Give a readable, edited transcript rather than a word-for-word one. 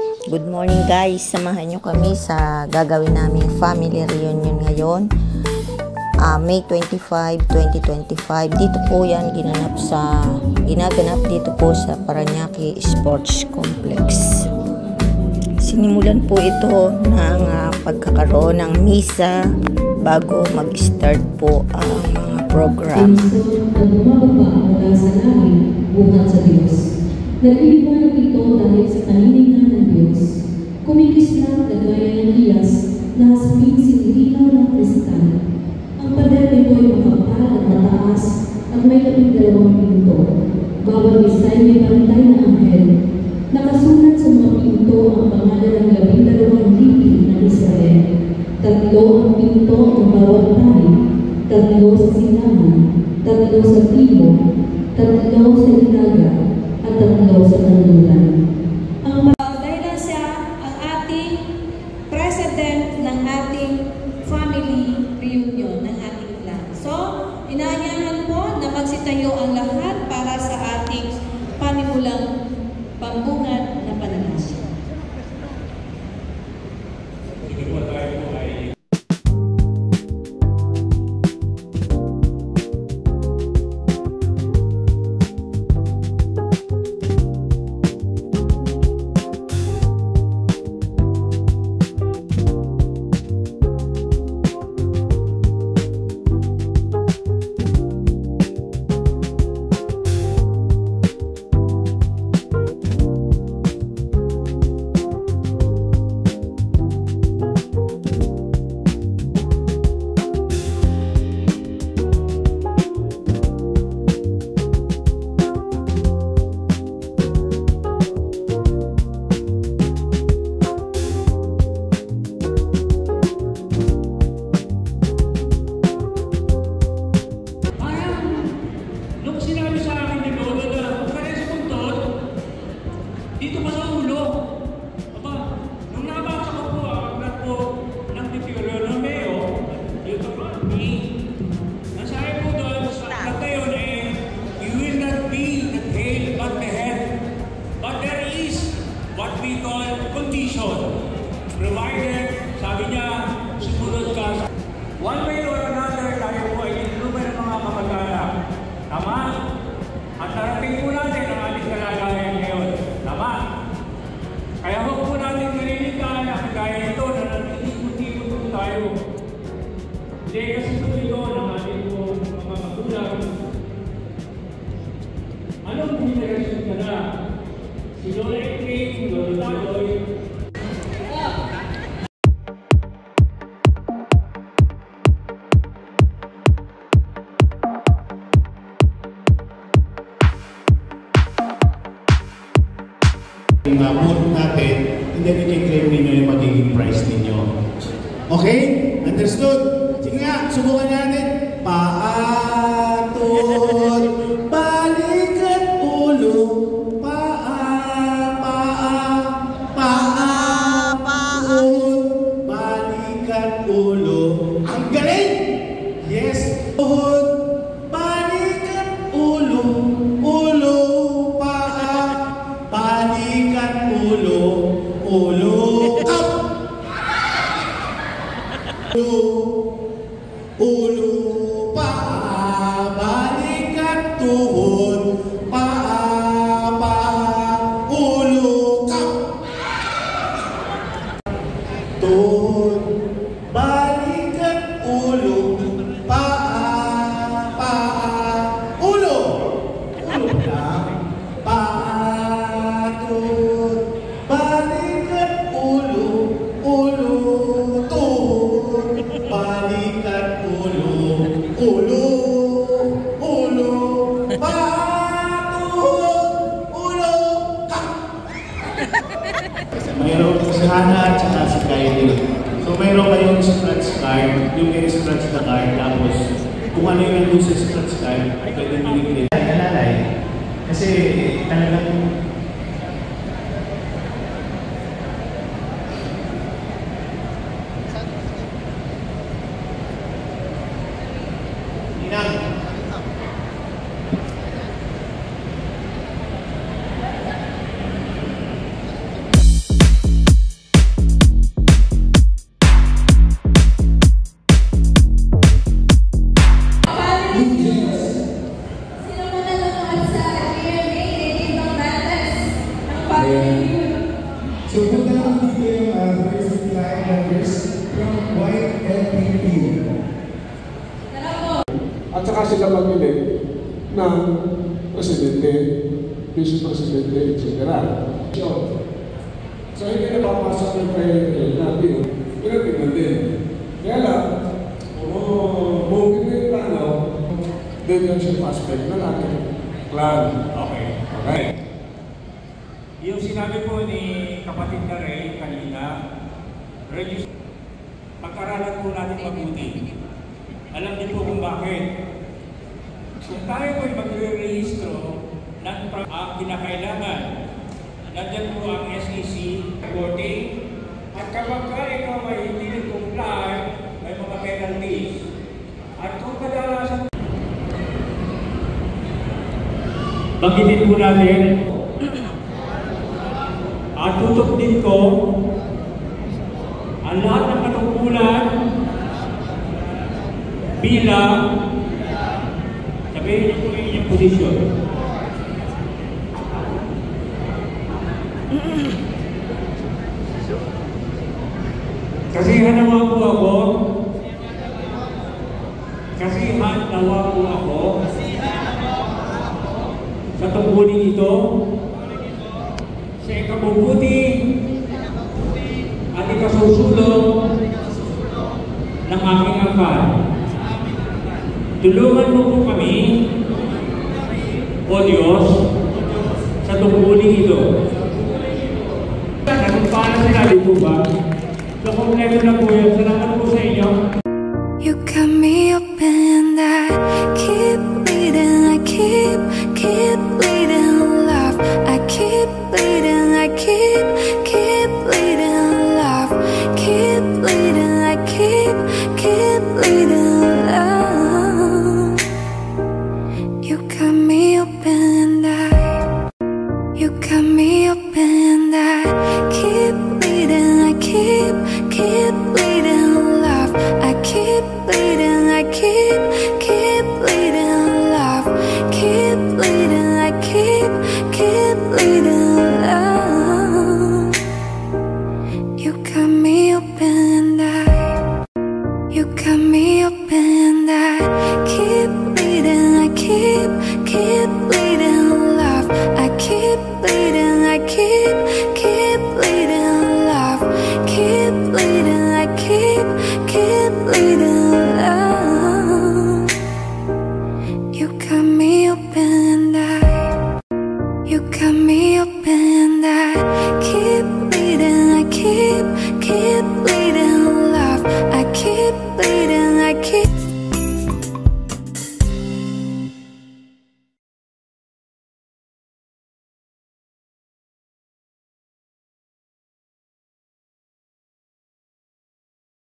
Good morning guys, samahan nyo kami sa gagawin naming family reunion ngayon. May 25, 2025. Dito po yan ginaganap dito po sa Parañaque Sports Complex. Sinimulan po ito ng pagkakaroon ng misa bago mag-start po ang mga program. Buhat sa Diyos. Nag-iwan ito dahil sa kaniningan ng Diyos. Kumikislap kagaya ng iyas na hasbing sinilaw ng kristal. Ang pader nito ay makapal at mataas at may 12 pinto. Bawat isa ay may pantay na anghel. Nakasulat sa mga pinto ang pangalan ng 12 lipi ng Israel. 3 ang pinto ng bawat tali, 3 sa silangan, 3 sa timog, 3 sa ilaga, at 3 sa kanluran. Dahil siya ang ating president ng ating family reunion, ng ating clan. So, inaanyahan po na magsitayo ang lahat para sa ating panimulang pambungad na pananasya. Dito pa sa ulo. Aba, nung nabasa ko po ang aklat po ng Deuteronomio, nasabi po doon sa aklat na yun you will not be the tail but the head. But there is what we call condition. Provided, sabi niya, sumunod ka sa one way or another, tayo po ay tinulungan ng mga kamag-anak. Tama? At narating po natin ang ating kalagayan ngayon. Tama? Kaya huwag po natin nalilitaan na kagaya ito na nag-ikot-ikot po tayo. Hindi kasi po ito ng ating po mga magulang. Anong generation ka na? Si Lola Ekring, Lola Taloy. Yung mood natin, hindi i-claim ninyo yung magiging price ninyo. Okay? Understood? Sige nga, subukan natin. Paatot, balik at ulo. Paatot, balik at ulo. Ang galing! Yes! Paatot, balik at ulo. Ulo, balikan ulo, up! Ulo, balikan tuhod, ulo, up! Tuhod, balikan ulo, ulo! Ulo lang, mayroon si Hana at saka si Kylie. So mayroon kayong scratch card, yung may scratch na card, tapos kung ano yung nandun sa scratch card, ay pwede nyo i-play. Nalalay. Kasi talagang So punta lang dito yung first flying members from white and pink team. At saka sila mag-elect ng presidente, vice presidente, etc. So hindi na papasok ng prayer natin, pinag-tignan din. Kaya lang, mungkin na yung plano, leadership aspect na natin. Clan. Okay. Okay. Yung sinabi po ni kapatid na Ray kanina, pag-aralan po natin mabuti. Alam niyo po kung bakit. Kung tayo po'y magre-rehistro ng ang kinakailangan, nandiyan po ang SEC reporting, at kapag ka ikaw ay hindi nag-comply, may mga penalties. At kung kadalasan, banggitin po natin, at tutok din ko ang lahat ng katungkulan bilang sabihin niyo po yung inyong posisyon. Kasihan nawa po ako sa tungkulin ito sa ikabubuti at ikasusulong ng aking angkan. Tulungan mo po kami, O Diyos, sa tungkulin ito. Kung paano sinabi po ba? So kung neto na po yun, salamat po sa inyo. You got me open and I keep bleeding, I keep bleeding love. I keep bleeding, I keep bleeding love. Keep bleeding, I keep bleeding love. You got me open and you got me open and I keep bleeding, I keep bleeding love. I keep bleeding, I keep bleeding love. Keep bleeding, I keep bleeding love. You got me open and you got me open and I keep bleeding, I keep bleeding love. I keep bleeding, I keep bleeding love. Keep bleeding, I keep bleeding love. You got me open and you got me open and I keep bleeding, I keep bleeding